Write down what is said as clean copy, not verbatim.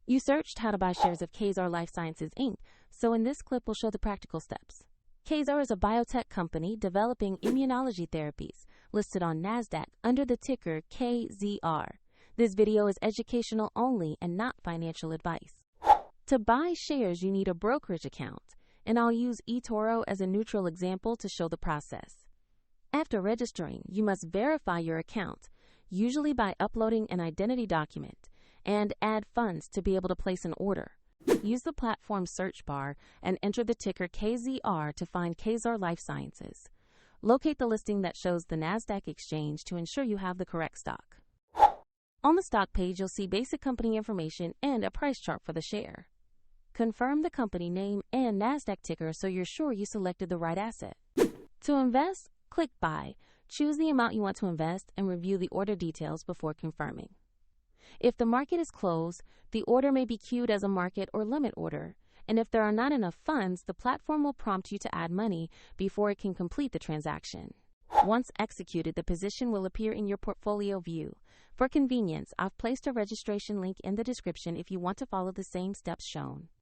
You searched how to buy shares of Kezar Life Sciences Inc., so in this clip we'll show the practical steps. KZR is a biotech company developing immunology therapies listed on NASDAQ under the ticker KZR. This video is educational only and not financial advice. To buy shares, you need a brokerage account, and I'll use eToro as a neutral example to show the process. After registering, you must verify your account, usually by uploading an identity document, and add funds to be able to place an order. Use the platform search bar and enter the ticker KZR to find Kezar Life Sciences. Locate the listing that shows the NASDAQ exchange to ensure you have the correct stock. On the stock page, you'll see basic company information and a price chart for the share. Confirm the company name and NASDAQ ticker so you're sure you selected the right asset. To invest, click Buy. Choose the amount you want to invest and review the order details before confirming. If the market is closed, the order may be queued as a market or limit order, and if there are not enough funds, the platform will prompt you to add money before it can complete the transaction. Once executed, the position will appear in your portfolio view. For convenience, I've placed a registration link in the description if you want to follow the same steps shown.